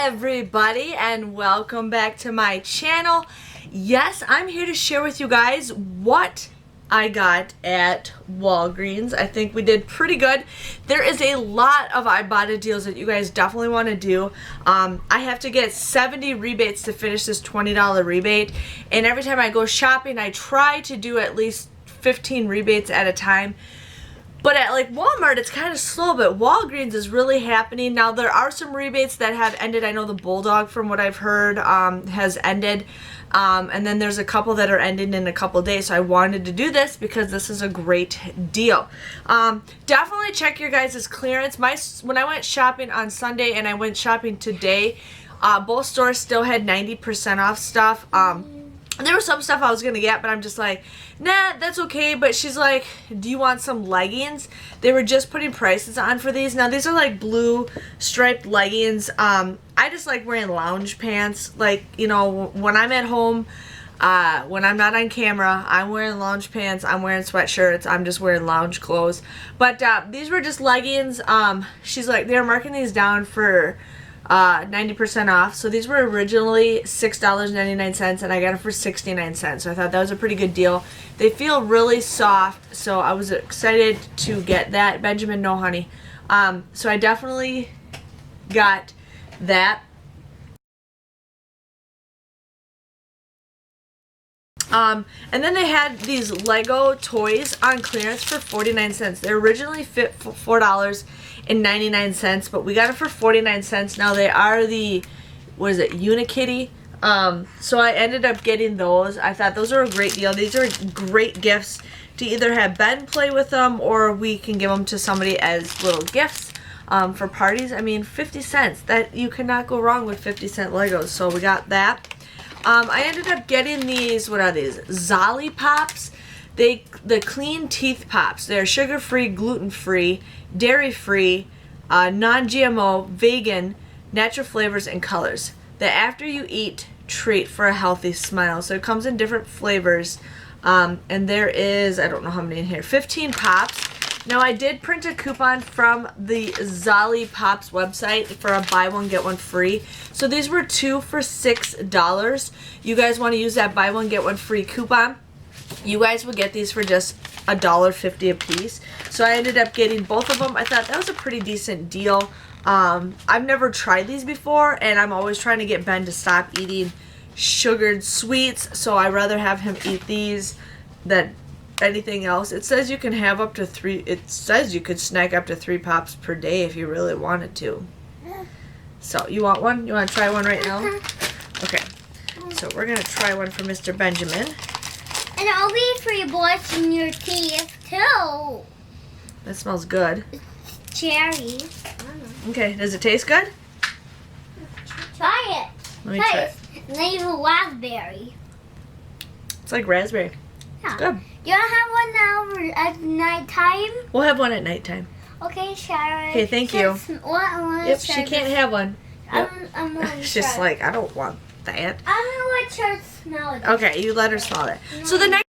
everybody, and welcome back to my channel. Yes, I'm here to share with you guys what I got at Walgreens. I think we did pretty good. There is a lot of Ibotta deals that you guys definitely want to do. I have to get 70 rebates to finish this $20 rebate, and every time I go shopping I try to do at least 15 rebates at a time. But at like Walmart, it's kind of slow, but Walgreens is really happening. Now, there are some rebates that have ended. I know the Bulldog, from what I've heard, has ended. And then there's a couple that are ending in a couple days. So I wanted to do this because this is a great deal. Definitely check your guys' clearance. When I went shopping on Sunday and I went shopping today, both stores still had 90% off stuff. There was some stuff I was going to get, but I'm just like, nah, that's okay. But she's like, do you want some leggings? They were just putting prices on for these. Now, these are like blue striped leggings. I just like wearing lounge pants. Like, you know, when I'm at home, when I'm not on camera, I'm wearing lounge pants. I'm wearing sweatshirts. I'm just wearing lounge clothes. But these were just leggings. She's like, they're marking these down for 90% off. So these were originally $6.99 and I got them for 69 cents. So I thought that was a pretty good deal. They feel really soft, so I was excited to get that. Benjamin, no honey. So I definitely got that. And then they had these Lego toys on clearance for 49 cents. They originally fit for $4.99, but we got it for 49 cents. Now they are the, what is it, Unikitty. So I ended up getting those. I thought those are a great deal. These are great gifts to either have Ben play with them, or we can give them to somebody as little gifts for parties. I mean, 50 cents. That, you cannot go wrong with 50-cent Legos. So we got that. I ended up getting these, what are these? Zolly Pops. The clean teeth pops. They're sugar-free, gluten-free, dairy-free, non-GMO, vegan, natural flavors and colors. The after you eat treat for a healthy smile. So it comes in different flavors. And there is, I don't know how many in here, 15 pops. Now, I did print a coupon from the Zolly Pops website for a buy one get one free. So these were 2 for $6. You guys want to use that buy one get one free coupon, you guys would get these for just $1.50 a piece. So I ended up getting both of them. I thought that was a pretty decent deal. I've never tried these before, and I'm always trying to get Ben to stop eating sugared sweets. So I'd rather have him eat these than anything else. It says you can have up to 3. It says you could snack up to 3 pops per day if you really wanted to. So you want one? You want to try one right now? Okay. So we're gonna try one for Mr. Benjamin. And I'll be for your brushing your teeth too. That smells good. It's cherry. Okay. Does it taste good? Try it. Let me try it. And then you have a raspberry. It's like raspberry. Yeah. It's good. You don't have one now at nighttime? We'll have one at nighttime. Okay, Sharon. Okay, thank you. Yep, she can't have one. Yep. I'm She's just like, I don't want that. I'm gonna let her smell it. Okay, you let her smell it. So the next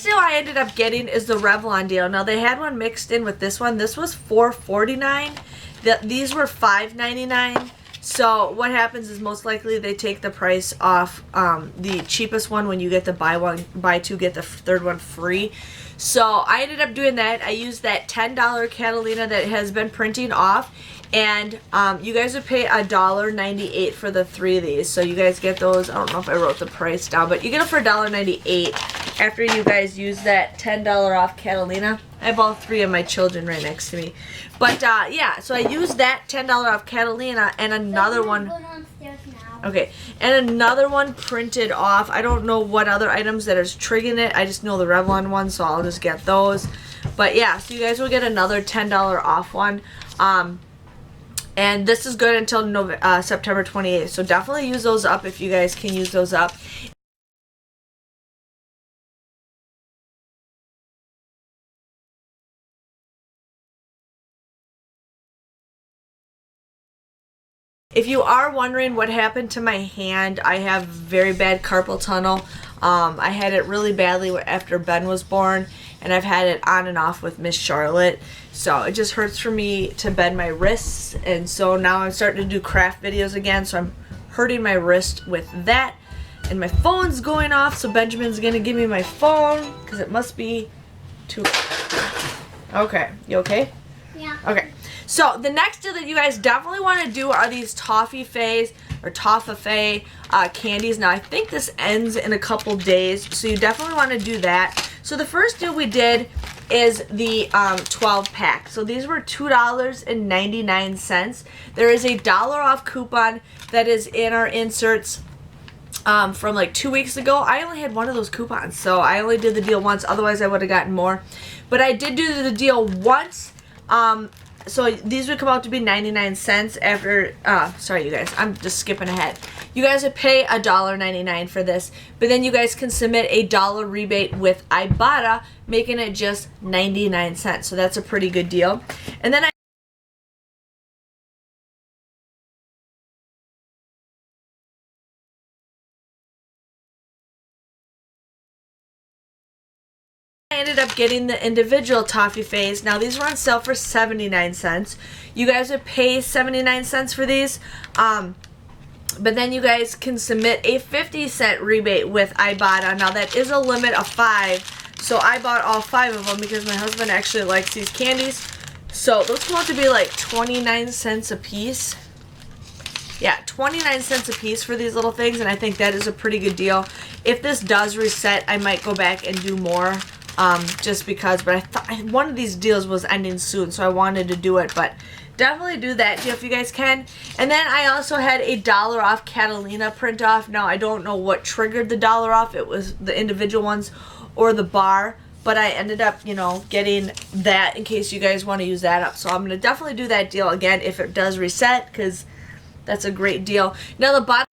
deal I ended up getting is the Revlon deal. Now, they had one mixed in with this one. This was $4.49. These were $5.99. So what happens is most likely they take the price off the cheapest one when you get the buy 2 get the third one free. So I ended up doing that. I used that $10 Catalina that has been printing off, and you guys would pay $1.98 for the 3 of these. So you guys get those. I don't know if I wrote the price down, but you get them for $1.98 after you guys use that $10 off Catalina. I have all 3 of my children right next to me. But yeah, so I used that $10 off Catalina and another one. Okay, and another one printed off. I don't know what other items that is triggering it. I just know the Revlon one, so I'll just get those. But yeah, so you guys will get another $10 off one. And this is good until September 28th. So definitely use those up if you guys can use those up. If you are wondering what happened to my hand, I have very bad carpal tunnel. I had it really badly after Ben was born, and I've had it on and off with Miss Charlotte. So it just hurts for me to bend my wrists, and so now I'm starting to do craft videos again, so I'm hurting my wrist with that. And my phone's going off, so Benjamin's gonna give me my phone because it must be too. Okay, you okay? Yeah. Okay. So the next deal that you guys definitely want to do are these Toffifee candies. Now I think this ends in a couple days, so you definitely want to do that. So the first deal we did is the 12 pack. So these were $2.99. There is a $1 off coupon that is in our inserts from like 2 weeks ago. I only had one of those coupons, so I only did the deal once. Otherwise I would have gotten more, but I did do the deal once. So these would come out to be 99 cents after, sorry you guys, I'm just skipping ahead. You guys would pay $1.99 for this, but then you guys can submit a $1 rebate with Ibotta, making it just 99 cents. So that's a pretty good deal. And then I ended up getting the individual Toffifees. Now these were on sale for 79 cents. You guys would pay 79 cents for these. But then you guys can submit a 50-cent rebate with Ibotta. Now that is a limit of 5. So I bought all 5 of them because my husband actually likes these candies. So those come out to be like 29 cents a piece. Yeah, 29 cents a piece for these little things, and I think that is a pretty good deal. If this does reset, I might go back and do more. Just because, but I thought one of these deals was ending soon, so I wanted to do it, but definitely do that deal if you guys can. And then I also had a $1 off Catalina print off. Now I don't know what triggered the $1 off. It was the individual ones or the bar, but I ended up, you know, getting that in case you guys want to use that up. So I'm going to definitely do that deal again if it does reset, because that's a great deal. Now the bottom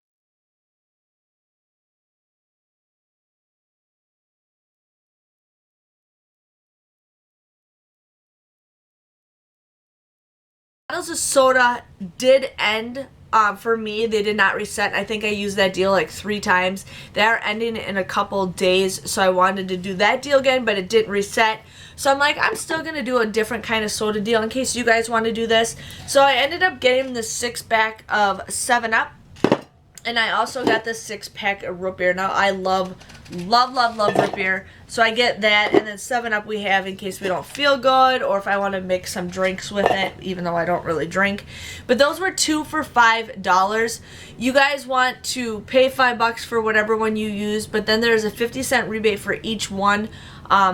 bottles of soda did end for me. They did not reset. I think I used that deal like 3 times. They are ending in a couple days, so I wanted to do that deal again, but it didn't reset. So I'm like, I'm still going to do a different kind of soda deal in case you guys want to do this. So I ended up getting the 6-pack of 7-Up, and I also got the 6-pack of root beer. Now I love root beer, so I get that, and then 7-Up we have in case we don't feel good or if I want to mix some drinks with it, even though I don't really drink. But those were 2 for $5. You guys want to pay $5 for whatever one you use, but then there's a 50-cent rebate for each one.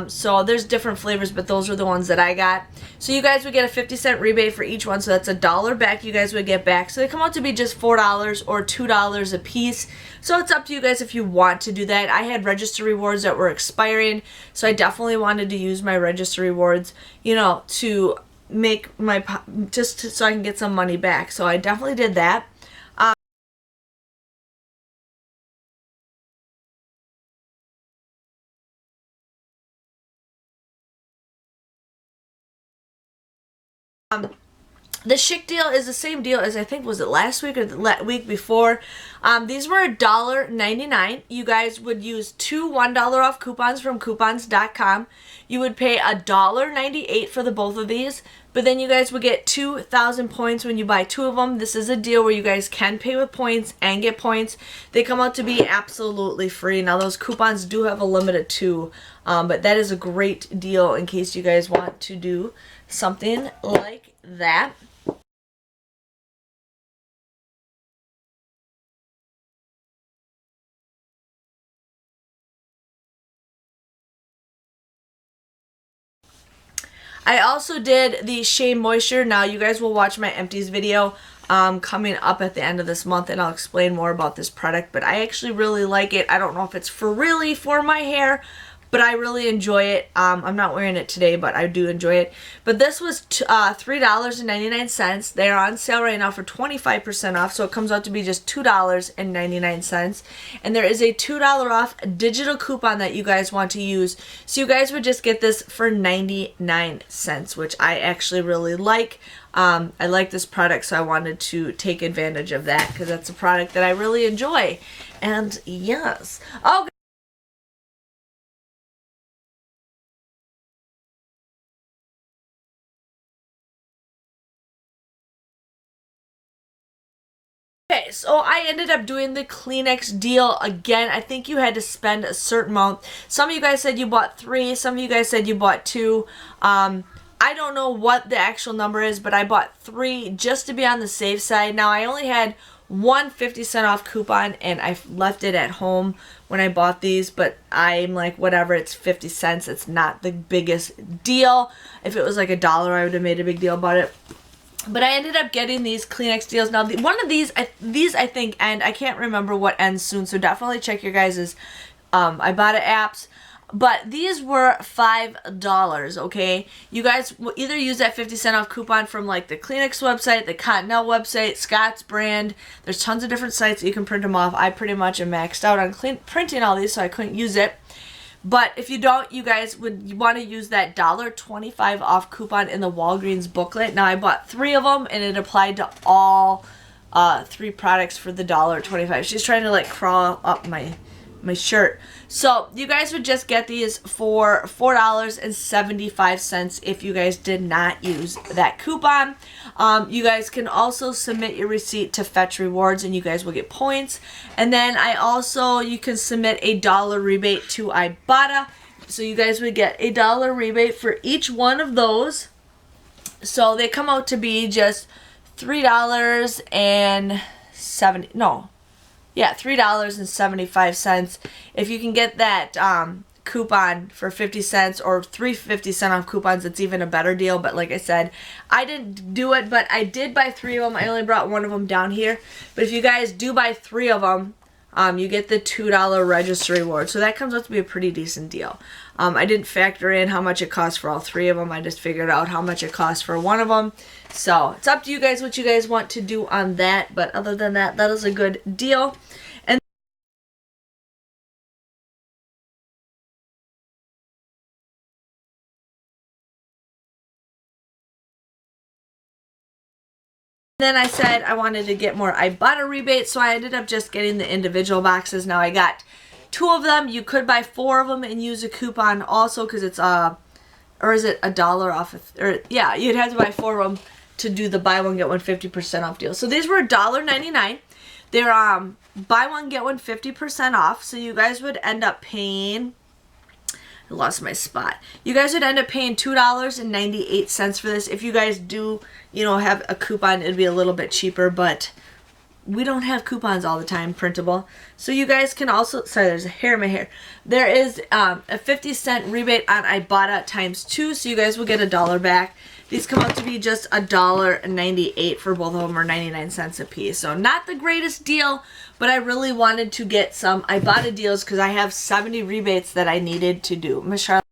So there's different flavors, but those are the ones that I got. So you guys would get a 50-cent rebate for each one, so that's $1 back you guys would get back. So they come out to be just $4 or $2 a piece. So it's up to you guys if you want to do that. I had register rewards that were expiring, so I definitely wanted to use my register rewards, you know, to make my, so I can get some money back. So I definitely did that. The Schick deal is the same deal as I think, was it last week or the week before? These were $1.99. You guys would use 2 $1 off coupons from coupons.com. You would pay $1.98 for the both of these, but then you guys would get 2,000 points when you buy 2 of them. This is a deal where you guys can pay with points and get points. They come out to be absolutely free. Now those coupons do have a limit of 2, but that is a great deal in case you guys want to do something like that. I also did the SheaMoisture. Now you guys will watch my empties video coming up at the end of this month, and I'll explain more about this product, but I actually really like it. I don't know if it's really for my hair, but I really enjoy it. I'm not wearing it today, but I do enjoy it. But this was $3.99. They're on sale right now for 25% off, so it comes out to be just $2.99. And there is a $2 off digital coupon that you guys want to use. So you guys would just get this for 99 cents, which I actually really like. I like this product, so I wanted to take advantage of that because that's a product that I really enjoy. And yes. Oh, okay, so I ended up doing the Kleenex deal again. I think you had to spend a certain amount. Some of you guys said you bought 3. Some of you guys said you bought 2. I don't know what the actual number is, but I bought 3 just to be on the safe side. Now, I only had one 50-cent off coupon, and I left it at home when I bought these, but I'm like, whatever, it's 50 cents. It's not the biggest deal. If it was like $1, I would have made a big deal about it. But I ended up getting these Kleenex deals. Now, one of these I think end. I can't remember what ends soon, so definitely check your guys' Ibotta apps. But these were $5, okay? You guys will either use that 50-cent off coupon from like the Kleenex website, the Coinout website, Scott's brand. There's tons of different sites that you can print them off. I pretty much am maxed out on printing all these, so I couldn't use it. But if you don't, you guys would want to use that $1.25 off coupon in the Walgreens booklet. Now, I bought 3 of them, and it applied to all 3 products for the $1.25. She's trying to like crawl up my shirt. So you guys would just get these for $4.75 if you guys did not use that coupon. You guys can also submit your receipt to Fetch Rewards, and you guys will get points. And then you can submit a $1 rebate to Ibotta. So you guys would get a $1 rebate for each one of those. So they come out to be just $3.75. If you can get that coupon for 50 cents or 3 50-cent off coupons, it's even a better deal. But like I said, I didn't do it, but I did buy 3 of them. I only brought one of them down here. But if you guys do buy 3 of them, you get the $2 register reward. So that comes out to be a pretty decent deal. I didn't factor in how much it costs for all 3 of them. I just figured out how much it costs for one of them. So it's up to you guys what you guys want to do on that. But other than that, that is a good deal. And then I said I wanted to get more Ibotta rebates, so I ended up just getting the individual boxes. Now I got 2 of them. You could buy 4 of them and use a coupon also, because it's or is it $1 off? Yeah, you'd have to buy 4 of them to do the buy one get one 50% off deal. So these were $1.99. They're buy one get one 50% off. So you guys would end up paying, I lost my spot. You guys would end up paying $2.98 for this. If you guys do, have a coupon, it'd be a little bit cheaper, but we don't have coupons all the time, Printable. So you guys can also, sorry, there's a hair in my hair. There is a 50-cent rebate on Ibotta times 2, so you guys will get $1 back. These come out to be just $1.98 for both of them, or 99 cents a piece. So not the greatest deal, but I really wanted to get some Ibotta deals because I have 70 rebates that I needed to do. Miss Charlotte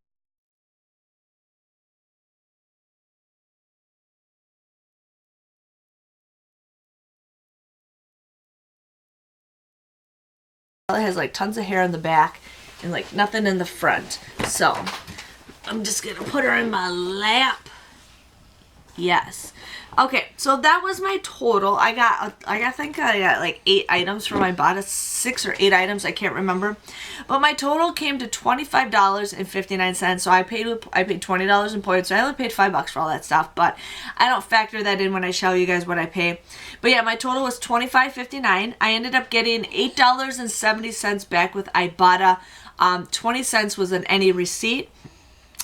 has like tons of hair in the back and like nothing in the front. So I'm just gonna put her in my lap. Yes. Okay, so that was my total. I think I got like 8 items from Ibotta, 6 or 8 items, I can't remember. But my total came to $25.59. So I paid $20 in points. So I only paid $5 for all that stuff, but I don't factor that in when I show you guys what I pay. But yeah, my total was $25.59. I ended up getting $8.70 back with Ibotta. 20 cents was in any receipt.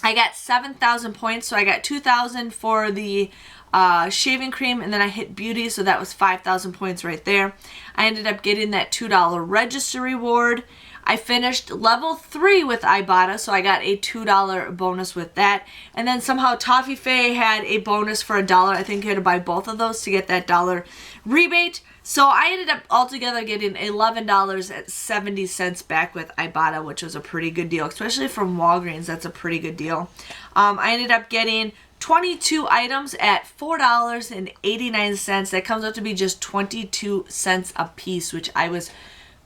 I got 7,000 points, so I got 2,000 for the shaving cream, and then I hit beauty, so that was 5,000 points right there. I ended up getting that $2 register reward. I finished level 3 with Ibotta, so I got a $2 bonus with that. And then somehow Toffifee had a bonus for $1. I think you had to buy both of those to get that $1 rebate. So I ended up altogether getting $11.70 back with Ibotta, which was a pretty good deal, especially from Walgreens. That's a pretty good deal. I ended up getting 22 items at $4.89. That comes out to be just 22 cents a piece, which I was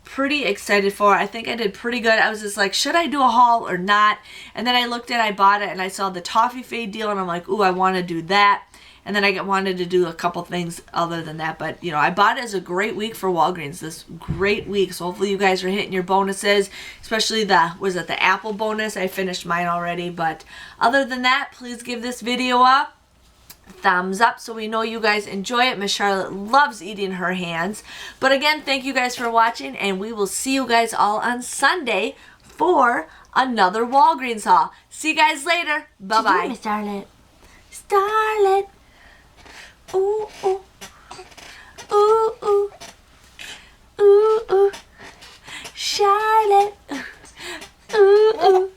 pretty excited for. I think I did pretty good. I was just like, should I do a haul or not? And then I looked at Ibotta and I saw the Toffifee deal, and I'm like, ooh, I want to do that. And then I wanted to do a couple things other than that. But, you know, Ibotta is a great week for Walgreens. This great week. So hopefully you guys are hitting your bonuses. Especially the Apple bonus. I finished mine already. But other than that, please give this video a thumbs up so we know you guys enjoy it. Miss Charlotte loves eating her hands. But again, thank you guys for watching. And we will see you guys all on Sunday for another Walgreens haul. See you guys later. Bye-bye. Miss Charlotte. Starlet. Ooh, ooh. Ooh, ooh. Ooh, ooh. Charlotte. Ooh, ooh.